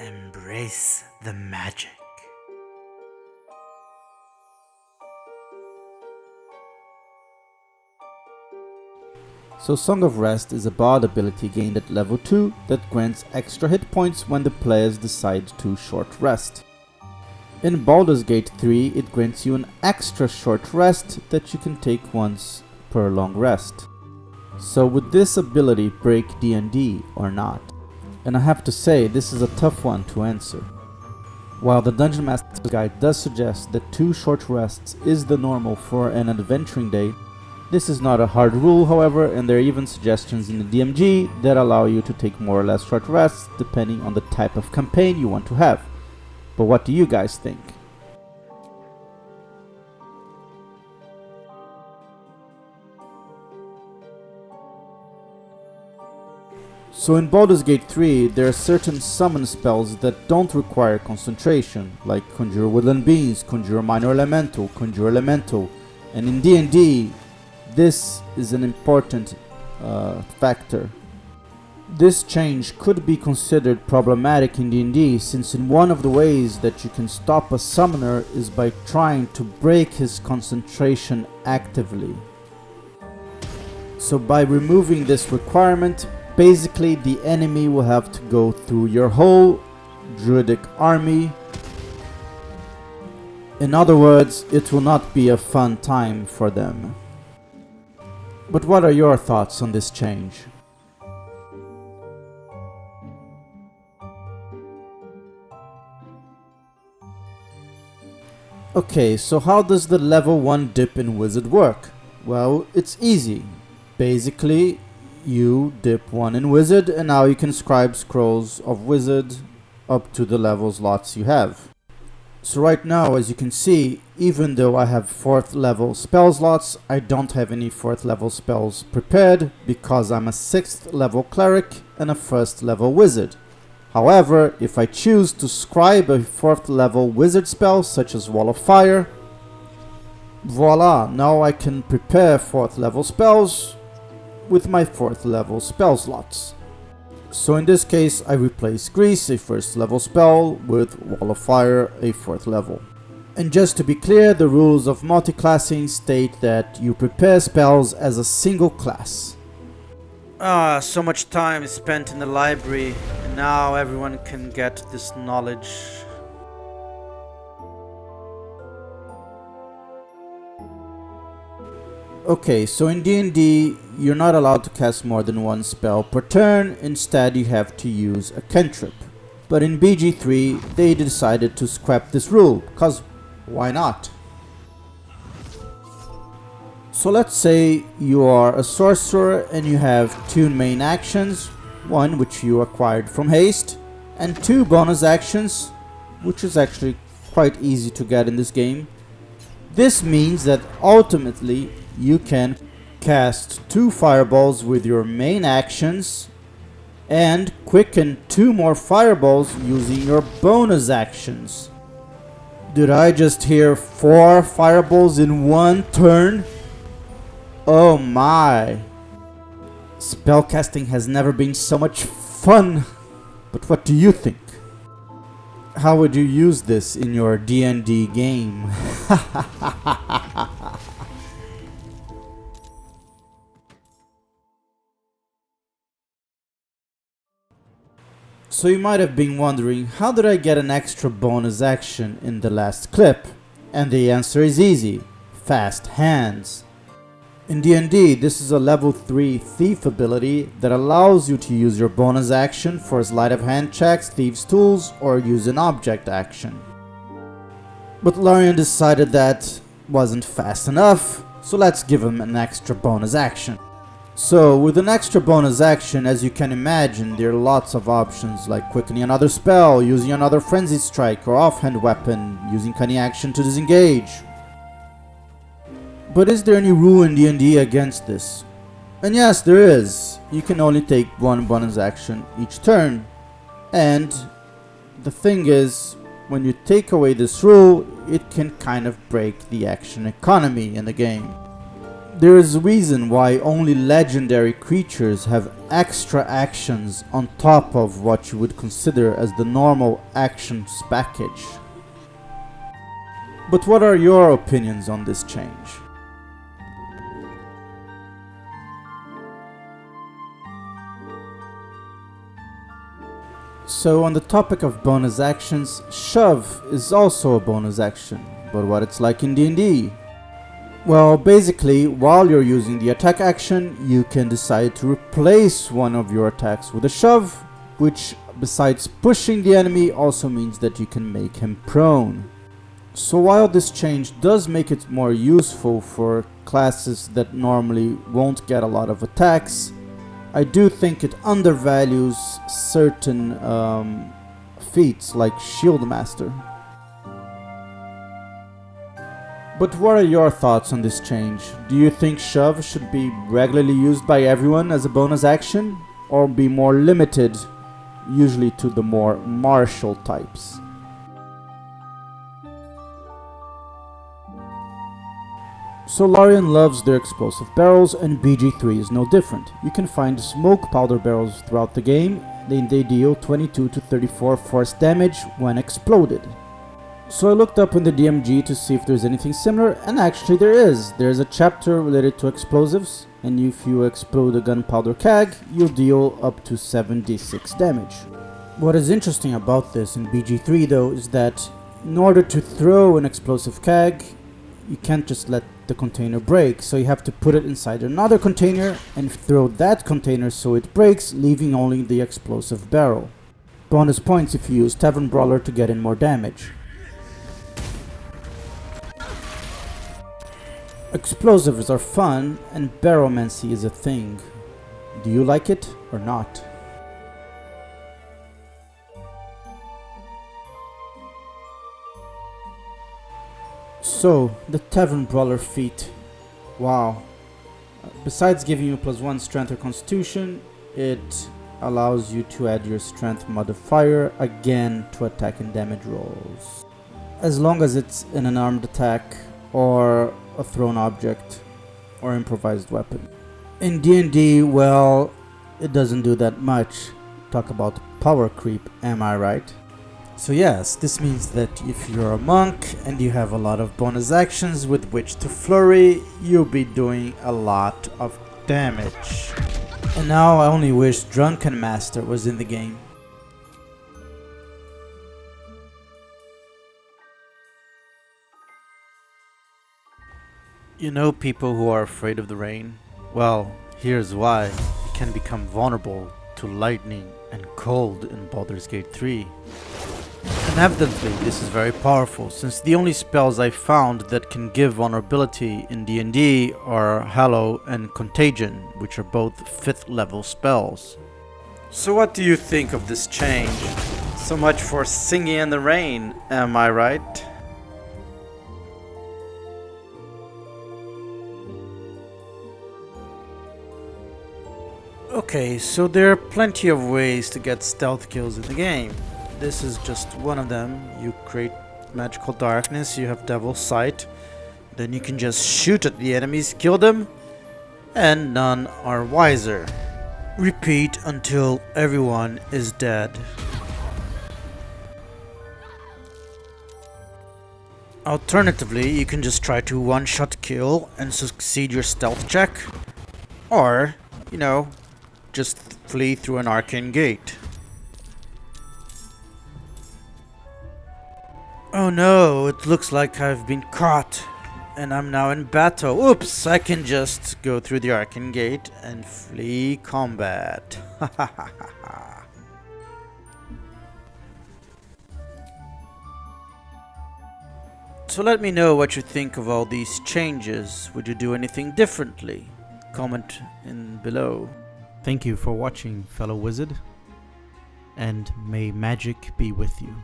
Embrace the magic. So Song of Rest is a bard ability gained at level 2 that grants extra hit points when the players decide to short rest. In Baldur's Gate 3 it grants you an extra short rest that you can take once per long rest. So would this ability break D&D or not? And I have to say, this is a tough one to answer. While the Dungeon Master's Guide does suggest that 2 short rests is the normal for an adventuring day, this is not a hard rule, however, and there are even suggestions in the DMG that allow you to take more or less short rests depending on the type of campaign you want to have. But what do you guys think? So in Baldur's Gate 3, there are certain summon spells that don't require concentration, like Conjure Woodland Beings, Conjure Minor Elemental, Conjure Elemental, and in D&D, this is an important factor. This change could be considered problematic in D&D, since in one of the ways that you can stop a summoner is by trying to break his concentration actively. So by removing this requirement, basically the enemy will have to go through your whole druidic army. In other words, it will not be a fun time for them. But what are your thoughts on this change? Okay, so how does the level 1 dip in Wizard work? Well, it's easy. Basically, you dip 1 in Wizard and now you can scribe scrolls of Wizard up to the level slots you have. So right now, as you can see, even though I have 4th level spell slots, I don't have any 4th level spells prepared because I'm a 6th level cleric and a 1st level wizard. However, if I choose to scribe a 4th level wizard spell such as Wall of Fire, voila, now I can prepare 4th level spells with my 4th level spell slots. So in this case, I replace Grease, a 1st level spell, with Wall of Fire, a 4th level. And just to be clear, the rules of multiclassing state that you prepare spells as a single class. So much time is spent in the library, and now everyone can get this knowledge. Okay, so in D&D, you're not allowed to cast more than 1 spell per turn, instead you have to use a cantrip. But in BG3, they decided to scrap this rule, cause why not? So let's say you are a sorcerer and you have 2 main actions, one which you acquired from haste, and 2 bonus actions, which is actually quite easy to get in this game. This means that ultimately you can cast 2 fireballs with your main actions and quicken 2 more fireballs using your bonus actions. Did I just hear 4 fireballs in 1 turn? Oh my! Spellcasting has never been so much fun! But what do you think? How would you use this in your D&D game? So you might have been wondering, how did I get an extra bonus action in the last clip? And the answer is easy: fast hands. In D&D, this is a level 3 thief ability that allows you to use your bonus action for sleight of hand checks, thieves' tools, or use an object action. But Larian decided that wasn't fast enough, so let's give him an extra bonus action. So, with an extra bonus action, as you can imagine, there are lots of options like quickening another spell, using another frenzy strike or offhand weapon, using cunning action to disengage. But is there any rule in D&D against this? And yes, there is. You can only take 1 bonus action each turn. And the thing is, when you take away this rule, it can kind of break the action economy in the game. There is a reason why only legendary creatures have extra actions on top of what you would consider as the normal actions package. But what are your opinions on this change? So on the topic of bonus actions, shove is also a bonus action, but what it's like in D&D? Well, basically, while you're using the attack action, you can decide to replace one of your attacks with a shove, which besides pushing the enemy also means that you can make him prone. So while this change does make it more useful for classes that normally won't get a lot of attacks, I do think it undervalues certain feats like Shield Master. But what are your thoughts on this change? Do you think shove should be regularly used by everyone as a bonus action, or be more limited, usually to the more martial types? Solarian loves their explosive barrels, and BG3 is no different. You can find smoke powder barrels throughout the game, and they deal 22 to 34 force damage when exploded. So I looked up in the DMG to see if there's anything similar, and actually there is. There's a chapter related to explosives, and if you explode a gunpowder keg, you'll deal up to 76 damage. What is interesting about this in BG3 though is that in order to throw an explosive keg, you can't just let the container break, so you have to put it inside another container and throw that container so it breaks, leaving only the explosive barrel. Bonus points if you use Tavern Brawler to get in more damage. Explosives are fun, and Barrelmancy is a thing. Do you like it or not? So, the Tavern Brawler feat. Wow. Besides giving you +1 strength or constitution, it allows you to add your strength modifier again to attack and damage rolls. As long as it's an unarmed attack or a thrown object or improvised weapon. In D&D, well, it doesn't do that much. Talk about power creep, am I right? So yes, this means that if you're a monk and you have a lot of bonus actions with which to flurry, you'll be doing a lot of damage. And now I only wish Drunken Master was in the game. You know people who are afraid of the rain? Well, here's why. You can become vulnerable to lightning and cold in Baldur's Gate 3. And evidently this is very powerful, since the only spells I found that can give vulnerability in D&D are Hallow and Contagion, which are both 5th level spells. So what do you think of this change? So much for singing in the rain, am I right? Okay, so there are plenty of ways to get stealth kills in the game. This is just one of them. You create magical darkness, you have Devil's Sight, then you can just shoot at the enemies, kill them, and none are wiser. Repeat until everyone is dead. Alternatively, you can just try to one-shot kill and succeed your stealth check, or, you know, just flee through an arcane gate. Oh no, it looks like I've been caught and I'm now in battle. Oops, I can just go through the arcane gate and flee combat. So let me know what you think of all these changes. Would you do anything differently? Comment in below. Thank you for watching, fellow wizard, and may magic be with you.